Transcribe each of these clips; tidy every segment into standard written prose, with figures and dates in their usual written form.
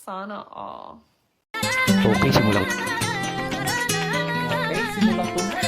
Sana all. Okay, simulan. Okay, simulan ko na.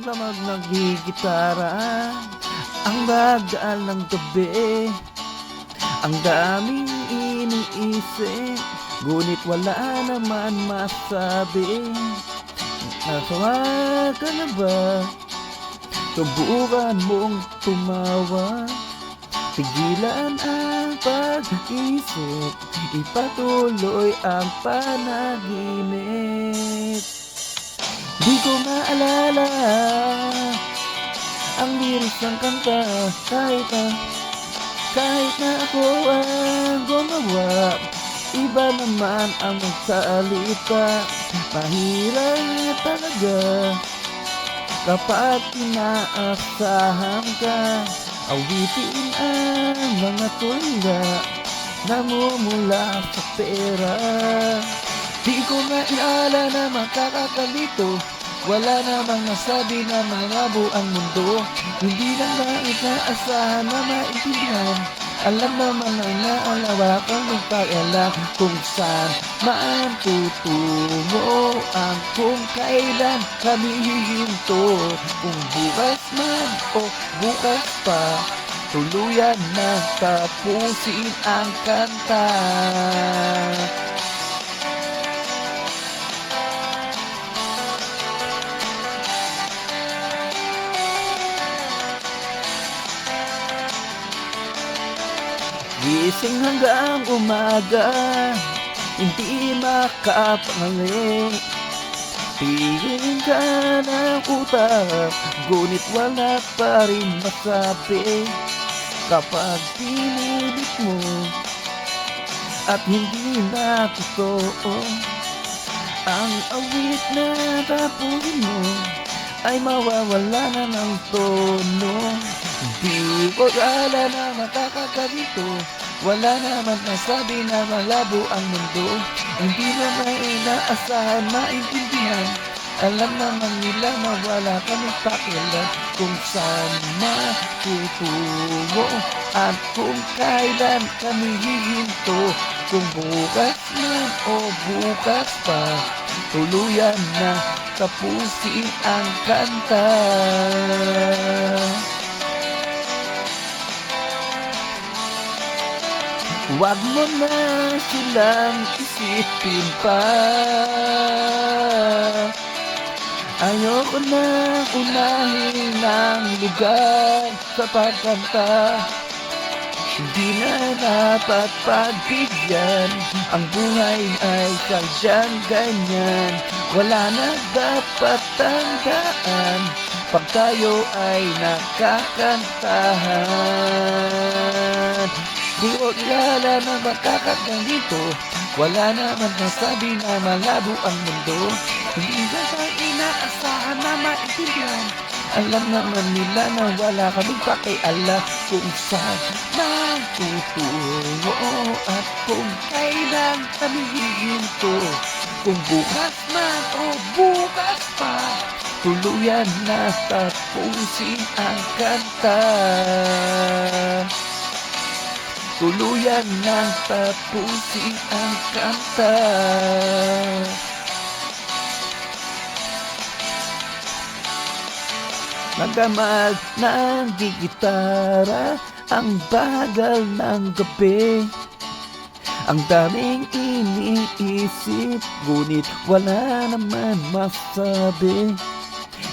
Damag nagigitara ang bagal ng gabi. Ang daming iniisip, ngunit wala naman masabi. Nasawa ka na ba? Subukan mong tumawa. Pigilan ang pag-isip, ipatuloy ang panaginip. Di ko maalala ang lyrics ng kanta, kahit na ako ang gumawa. Iba naman ang magsalita, mahirap talaga kapag inaasahan ka. Awitin ang mga tula, namumula sa pera. Di ko maalala na makakakalito, wala namang nasabi na malabo ang mundo. Hindi lang ba inaasahan na maintindihan? Alam naman na inaalawa kang magpag-ala kung saan maan tutungo ang kung kailan kami hihinto. Kung bukas man o bukas pa, tuluyan na tapusin ang kanta. Gising hanggang umaga, hindi makapangali. Tingin ka ng utak, ngunit wala pa rin masabi. Kapag pinilit mo at hindi na totoo, ang awit na tapusin mo ay mawawala na ng tono. Di ko kala na makakagalito, wala naman nasabi na malabo ang mundo. Hindi naman inaasahan maintindihan, alam naman nila na wala kaming pakialam kung saan matutungo at kung kailan kami hihinto. Kung bukas man o bukas pa, tuluyan na tapusin ang kanta. Huwag mo na silang isipin pa. Ayoko na unahin ng lugar sa pagkanta. Hindi na dapat pagbigyan, ang buhay ay sadyang ganyan. Wala na dapat tandaan pag tayo ay nakakantahan. Di ko kilala na makakaganito, wala naman nasabi na malabo ang mundo. Hindi ba sa inaasahan na maintindihan, alam naman nila na wala kaming pakialam kung saan matutungo at kung kailan kami hihinto. Kung bukas man o bukas pa, tuluyan na tapusin ang kanta. Tuluyan na tapusin ang kanta. Magamal ng gitara, ang bagal ng gabi. Ang daming iniisip, ngunit wala naman masabi.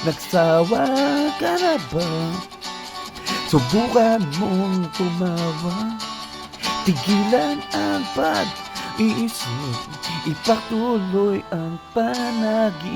Nagsawa ka na ba? Subukan mong tumawa. Tigilan ang pag-iisip, ipagtuloy ang panaginip.